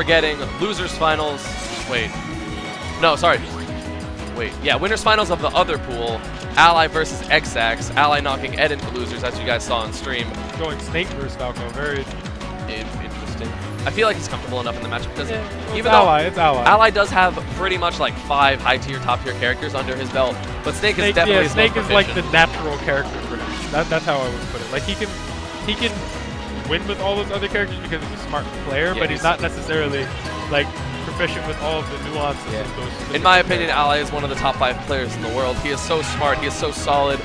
we're getting losers finals. Wait. No, sorry. Wait. Yeah, winners finals of the other pool. Ally versus Xzax. Ally knocking Ed into losers, as you guys saw on stream. Going Snake versus Falco. Very interesting. I feel like he's comfortable enough in the matchup because even though it's Ally does have pretty much like 5 high-tier, top-tier characters under his belt, but Snake is definitely Snake is like the natural character for him. That's how I would put it. Like he can win with all those other characters because he's a smart player, but he's not necessarily like proficient with all of the nuances of those. In my opinion, Ally is one of the top 5 players in the world. He is so smart. He is so solid.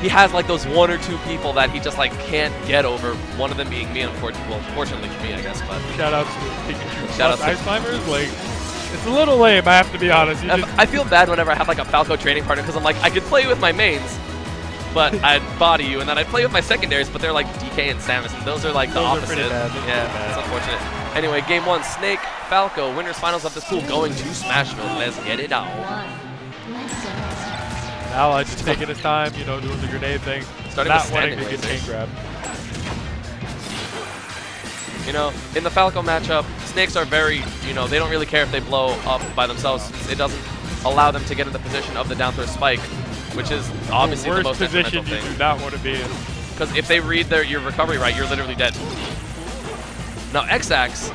He has like those 1 or 2 people that he just like can't get over. One of them being me, unfortunately. Well, fortunately for me, I guess. But shoutouts to Pikachu. Shoutouts Ice Climbers. Like, it's a little lame, I have to be honest. I feel bad whenever I have like a Falco training partner because I'm like, I could play with my mains, but I'd body you, and then I'd play with my secondaries, but they're like DK and Samus, and those are like the opposite. Yeah, it's unfortunate. Anyway, game 1, Snake, Falco, winners finals of this pool going to Smashville. Let's get it on. Ally just taking his time, you know, doing the grenade thing, not wanting to get chain grab. You know, in the Falco matchup, Snakes are very, you know, they don't really care if they blow up by themselves. It doesn't allow them to get in the position of the down throw spike, which is obviously the most position you do not want to be in. Because if they read your recovery right, you're literally dead. Now, Xzax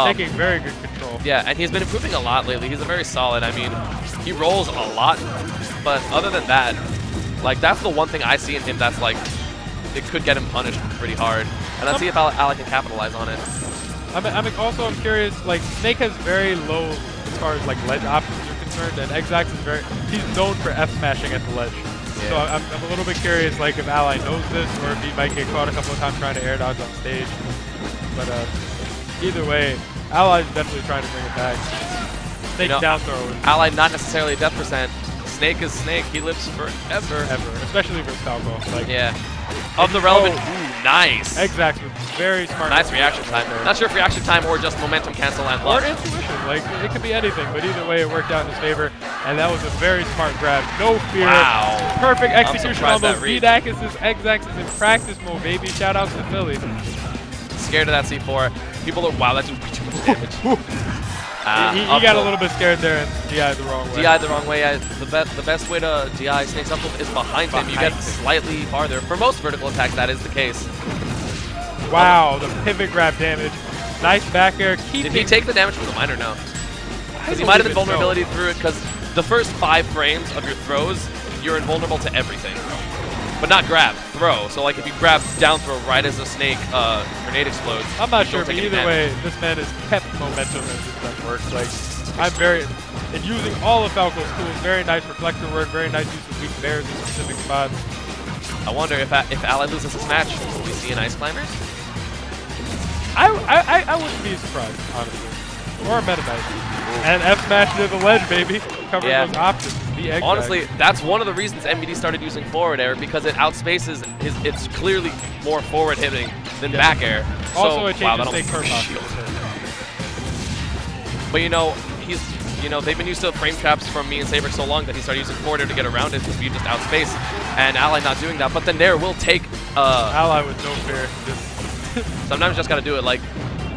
taking very good control. Yeah, and he's been improving a lot lately. He's a very solid. I mean, he rolls a lot, but other than that, like that's the one thing I see in him that's like it could get him punished pretty hard. And let's see if Ally can capitalize on it. I'm curious. Like Snake has very low as far as like ledge options are concerned, and Xzax is he's known for F smashing at the ledge. Yeah. So I'm a little bit curious, like if Ally knows this, or if he might get caught a couple of times trying to air dodge on stage. But either way, Ally's definitely trying to bring it back. Snake down throw. Ally not necessarily a death percent. Snake is Snake. He lives forever. Especially versus Falco. Like, yeah. Of the relevant. Ooh, nice. Xzax was very smart. Nice reaction time. Not sure if reaction time or just momentum cancel and luck. Or intuition. Like, it could be anything, but either way, it worked out in his favor. And that was a very smart grab. No fear. Wow. Perfect execution on those VDAC. Xzax is in practice mode, baby. Shout out to Philly. Scared of that C4. People are, wow, that's way too much damage. He got a little bit scared there and DI'd the wrong way. DI'd the wrong way. The best way to DI Snake's up is behind him. You get slightly farther. For most vertical attacks, that is the case. Wow, the pivot grab damage. Nice back air. Did he take the damage from the mine or no? Because he might have been vulnerability through it, because the first 5 frames of your throws, you're invulnerable to everything. But not grab, throw. So like if you grab down throw right as a Snake grenade explodes. I'm not sure, but either way, this man has kept momentum as this stuff works. Like and using all of Falco's tools, very nice reflector work, very nice use of weak bears in specific spots. I wonder if Ally loses this match, will we see an Ice Climbers? I wouldn't be surprised, honestly. Or a Meta Knight. And F smash to the ledge, baby. Covering those options. Honestly, that's one of the reasons MVD started using forward air, because it outspaces it's clearly more forward hitting than back air. Also, it changes Snake turn posture. But they've been used to frame traps from me and Saber so long that he started using forward air to get around it because you just outspace, and Ally not doing that. But then Nair will take Ally with no fear. Sometimes you just gotta do it. Like,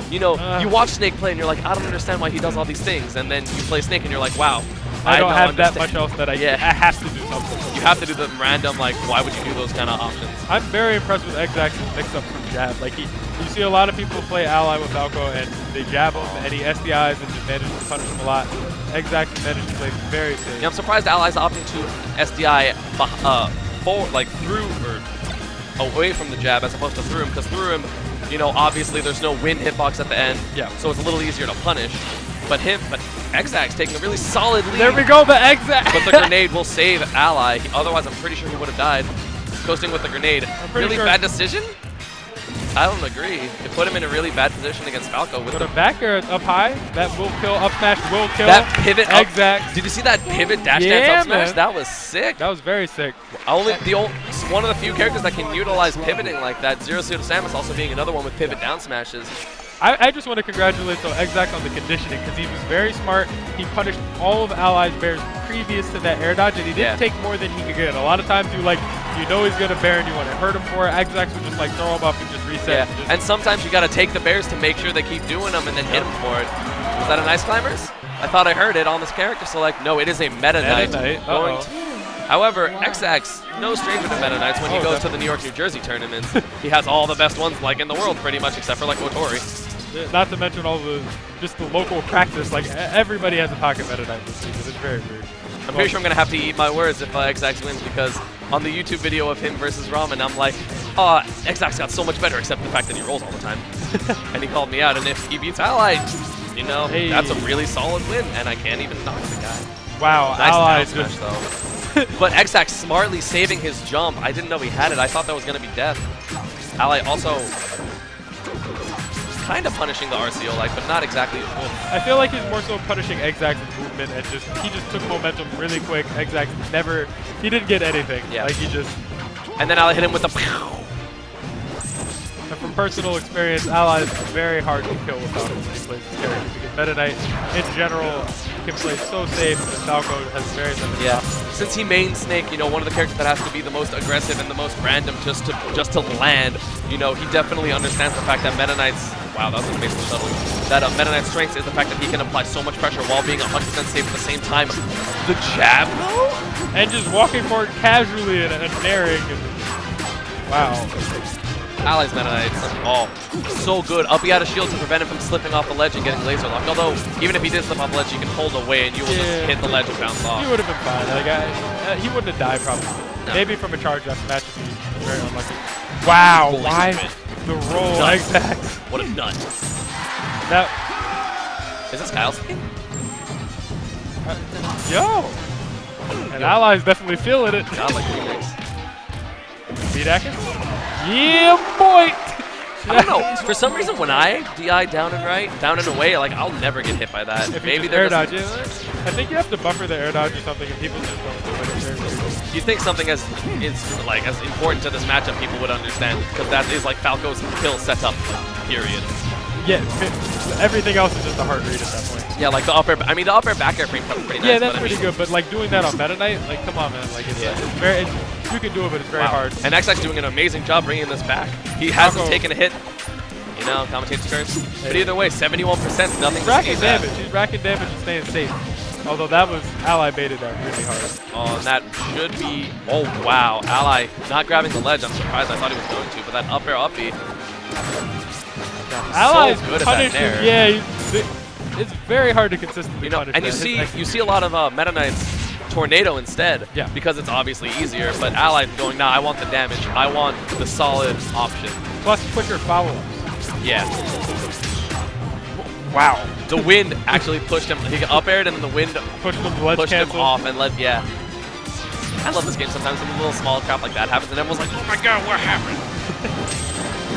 you watch Snake play and you're like, I don't understand why he does all these things, and then you play Snake and you're like, wow. I don't have that much else that I have to do something. You have to do the random, like, why would you do those kind of options? I'm very impressed with Xzax's mix-up from jab. Like, you see a lot of people play Ally with Falco, and they jab him, and he SDIs and just manages to punish him a lot. Xzax managed to play very safe. Yeah, I'm surprised Ally's opting to SDI forward, like, through or away from the jab as opposed to through him, because through him, obviously there's no win hitbox at the end, so it's a little easier to punish. But Xzax taking a really solid lead. There we go, the Xzax! But the grenade will save Ally. Otherwise, I'm pretty sure he would have died. Coasting with the grenade. Really bad decision? I don't agree. It put him in a really bad position against Falco. With a back air up high, that will kill, up smash will kill. That pivot Xzax. Did you see that pivot dash dance up smash? That was sick. That was very sick. One of the few characters that can utilize pivoting like that. Zero Suit of Samus also being another one with pivot down smashes. I just want to congratulate Xzax on the conditioning, because he was very smart. He punished all of Ally's bears previous to that air dodge, and he didn't take more than he could get. A lot of times you you know he's going to bear and you want to hurt him for it, Xzax would just like throw him up and just reset. Yeah, and sometimes you got to take the bears to make sure they keep doing them and then hit him for it. Was that a nice climbers? I thought I heard it on this character select. No, it is a Meta Knight. However, Xzax, no stranger to Meta Knights when he goes to the New York, New Jersey tournaments. He has all the best ones like in the world pretty much except for like Motori. Not to mention all the just the local practice. Like everybody has a pocket Meta Knight this season. It's very weird. I'm pretty sure I'm going to have to eat my words if Xzax wins because on the YouTube video of him versus Ramen, I'm like, oh, Xzax got so much better except the fact that he rolls all the time. And he called me out. And if he beats Ally, you know, that's a really solid win. And I can't even knock the guy. Wow, nice Ally smash, though. But Xzax smartly saving his jump. I didn't know he had it. I thought that was going to be death. Ally also kind of punishing the RCO like, but not exactly. I feel like he's more so punishing Xzax's movement and he just took momentum really quick. Xzax he didn't get anything. Yeah. Like he just. And then Ally hit him with the. And from personal experience, Ally is very hard to kill with Falco when he plays this character because Meta Knight in general can play so safe and Falco has very limited options. Since he main Snake, you know, one of the characters that has to be the most aggressive and the most random just to land, you know, he definitely understands the fact that Meta Knight's wow, that was a baseball shuttle. That Meta Knight's strength is the fact that he can apply so much pressure while being 100% safe at the same time. The jab though? And just walking forward casually and naring. Wow. Ally's Meta Knight, so good. Up he had a shield to prevent him from slipping off the ledge and getting laser locked. Although, even if he did slip off the ledge, you can hold away and you will just hit the ledge and bounce off. He would have been fine. Like, he wouldn't have died probably. No. Maybe from a charge after match if he's very unlucky. Wow, why the roll like that? What a nut. That is this Kyle's thing? Yo! And Ally's definitely feeling it. God, like remix. Beat-Acker? Yeah, boy! I don't know. For some reason, when I DI down and away, like I'll never get hit by that. If maybe air dodge it. I think you have to buffer the air dodge or something, and people just don't do it. You think something as important to this matchup people would understand because that is like Falco's kill setup, period. Yeah, everything else is just a hard read at that point. Yeah, like the up air. I mean, the up air back air frame comes pretty nice. Yeah, that's pretty good. But like doing that on Meta Knight, like come on, man. Like it's very. You can do it, but it's very hard. And Xzax doing an amazing job bringing this back. He hasn't taken a hit. You know, commentator's curse. But either way, 71%, nothing. He's racking damage. He's racking damage and staying safe. Although that was Ally baited that really hard. Oh, and that should be. Oh wow, Ally not grabbing the ledge. I'm surprised. I thought he was going to, but that up air uppy. Ally's so good at that nair. Yeah, it's very hard to consistently punish. And you see a lot of Meta Knight's Tornado instead, because it's obviously easier. But Ally's going, nah, I want the damage. I want the solid option. Plus quicker follow-ups. Yeah. Wow. The wind actually pushed him. He up aired and then the wind pushed him off and let. Yeah. I love this game sometimes. Some little small crap like that happens and everyone's like, oh my god, what happened?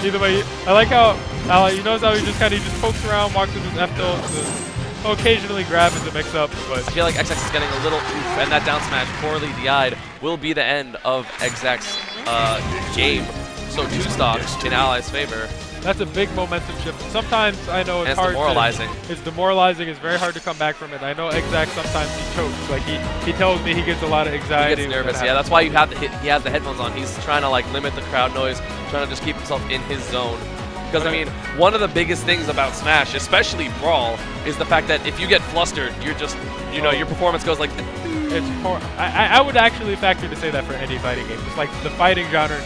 Either way, I like how you notice how he just pokes around, walks with his F tilt, occasionally grab into mix up. But I feel like Xzax is getting a little oof, and that down smash poorly DI'd will be the end of Xzax's game. So 2 stocks in Ally's favor. That's a big momentum shift. Sometimes I know it's hard. Demoralizing. It's demoralizing. It's very hard to come back from it. I know Xzax sometimes he chokes. Like he tells me he gets a lot of anxiety. He gets nervous. Yeah, that's why you have he has the headphones on. He's trying to like limit the crowd noise, trying to just keep himself in his zone. Because I mean, one of the biggest things about Smash, especially Brawl, is the fact that if you get flustered, you're just, you know, your performance goes like. It's I would actually factor to say that for any fighting game. Just like the fighting genre,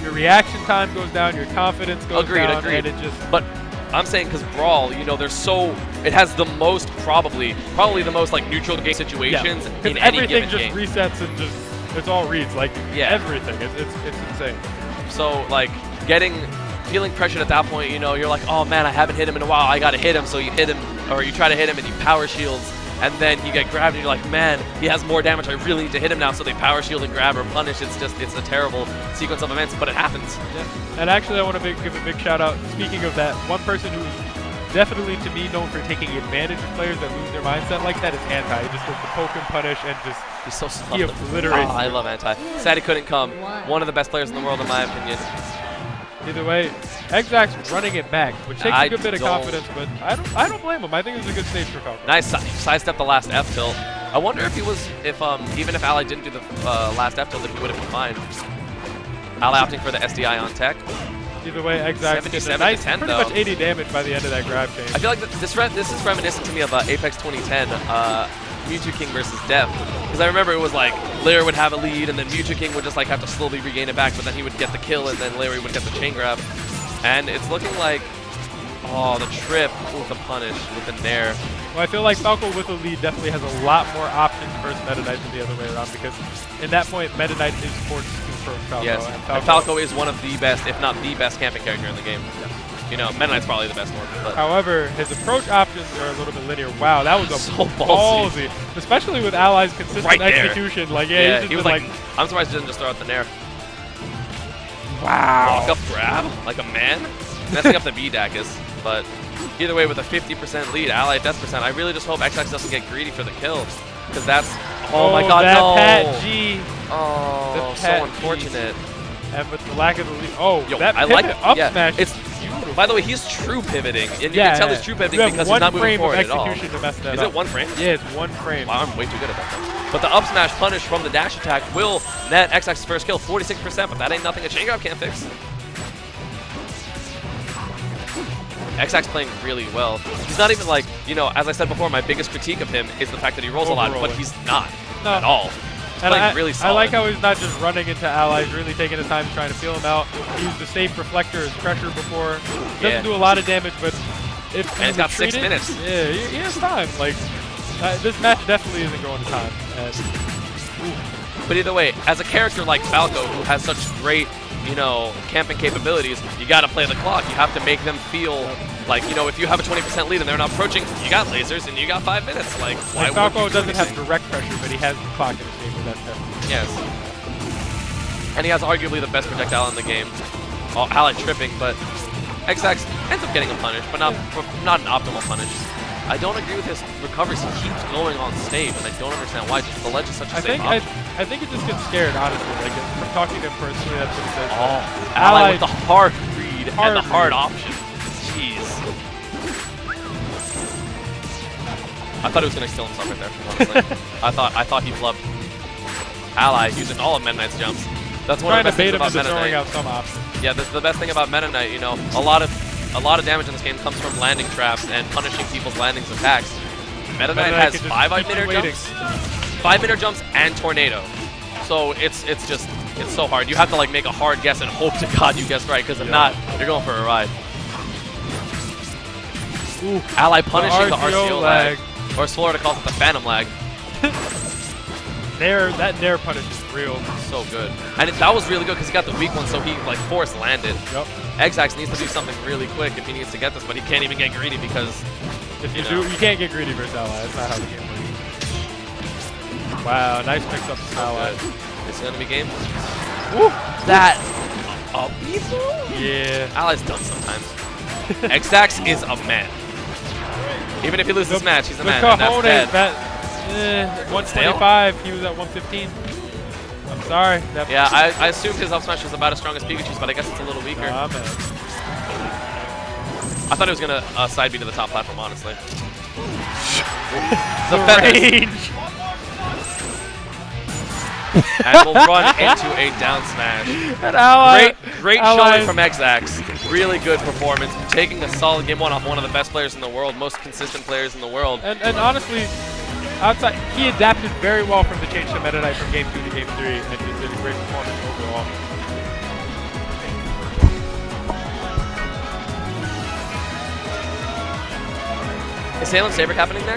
your reaction time goes down, your confidence goes down. Agreed. And it just. But I'm saying because Brawl, you know, it has the most probably the most like neutral game situations in any given game. Everything just resets and just it's all reads like everything. It's insane. So like feeling pressured at that point, you know, you're like, oh man, I haven't hit him in a while. I gotta hit him. So you hit him, or you try to hit him, and he power shields. And then you get grabbed and you're like, man, he has more damage. I really need to hit him now. So they power shield and grab or punish. It's a terrible sequence of events, but it happens. Yeah. And actually, I want to give a big shout out. Speaking of that, one person who's definitely, to me, known for taking advantage of players that lose their mindset like that is Anti. He just does the poke and punish and just he's so he obliterates. I love Anti. Sad he couldn't come. One of the best players in the world, in my opinion. Either way, Xzax running it back, which takes a good bit of confidence, but I don't blame him. I think it was a good stage for Falco. Nice sidestep the last F tilt. I wonder if even if Ally didn't do the last F tilt, if he would have been fine. Ally opting for the SDI on tech. Either way, Xzax gets a nice, pretty much 80 damage by the end of that grab chain. I feel like this is reminiscent to me of Apex 2010, Mewtwo King versus Def. Because I remember it was like Larry would have a lead, and then Mewtwo King would just like have to slowly regain it back, but then he would get the kill, and then Larry would get the chain grab. And it's looking like, oh, the trip with the punish, with the nair. Well, I feel like Falco with a lead definitely has a lot more options versus Meta Knight than the other way around, because in that point, Meta Knight is forced to approach Falco. Yes, and Falco is one of the best, if not the best camping character in the game. Yeah. You know, Meta Knight's probably the best one. But however, his approach options are a little bit linear. Wow, that was so ballsy. Especially with Ally's consistent execution. Like, yeah, he was like, I'm surprised he didn't just throw out the nair. Wow. Walk up grab, like a man. Messing up the B-Dack is, but either way, with a 50% lead, Ally death percent, I really just hope Xzax doesn't get greedy for the kill. Because that's, oh my god, that no. Pat G. Oh, so unfortunate. And with the lack of the lead, oh, yo, that I like up smash. It's beautiful. By the way, he's true pivoting, and you can tell he's true pivoting because he's not moving forward at all. Is it 1 frame? Yeah, it's 1 frame. Wow, I'm way too good at that. But the up smash punish from the dash attack will net Xzax's first kill, 46%, but that ain't nothing a chain grab can't fix. Xzax playing really well. He's not even like, you know, as I said before, my biggest critique of him is the fact that he rolls a lot, but he's not at all. And really solid. I like how he's not just running into allies, really taking his time trying to feel him out. He used the safe reflector as pressure before. Doesn't do a lot of damage, but if and it's got 6 minutes. Yeah, he has time. Like, this match definitely isn't going to time. But either way, as a character like Falco, who has such great, you know, camping capabilities, you got to play the clock. You have to make them feel like, you know, if you have a 20% lead and they're not approaching, you got lasers and you got 5 minutes. Like, why Falco doesn't have direct pressure, but he has the clock in his game with that test. Yes. And he has arguably the best projectile in the game. Ally tripping, but Xzax ends up getting a punish, but not an optimal punish. I don't agree with his recoveries. He keeps going on stage, and I don't understand why. Just the ledge is such a safe option. I think he just gets scared, honestly. Like, from talking to him personally, that's what he says. Oh, Ally with the hard read and the hard option. Jeez. I thought he was going to steal himself right there, honestly. I thought he flubbed. Ally using all of Meta Knight's jumps. That's one of the best things about Meta Knight. Out some options. Yeah, the best thing about Meta Knight, you know, a lot of damage in this game comes from landing traps and punishing people's landings attacks. Meta Knight has 5-minute jumps, 5-minute jumps and tornado. So it's so hard. You have to like make a hard guess and hope to God you guess right, because if not, you're going for a ride. Ooh, Ally punishing the RCO lag. Or as Florida calls it, the phantom lag. That nair punish is real. So good. And that was really good because he got the weak one, so he like force landed. Yep. Xzax needs to do something really quick if he needs to get this, but he can't even get greedy because if you do, you can't get greedy versus Ally. That's not how the game works. Wow, nice mix up from Ally. This is gonna be game. Woo! That a lethal? Yeah. Ally's done sometimes. Xzax is a man. Even if he loses this match, he's a man. And that's dead. 125. He was at 115. I'm sorry. Yeah, I assumed his up smash was about as strong as Pikachu's, but I guess it's a little weaker. Nah, man. I thought he was gonna side B to the top platform, honestly. The feathers. And we'll run into a down smash. And Ally, great showing from Xzax. Really good performance. Taking a solid game 1 off one of the best players in the world, most consistent players in the world. And honestly, outside, he adapted very well from the change to Meta Knight from game 2 to game 3, and just did a great performance overall. Is Salem Saber happening there?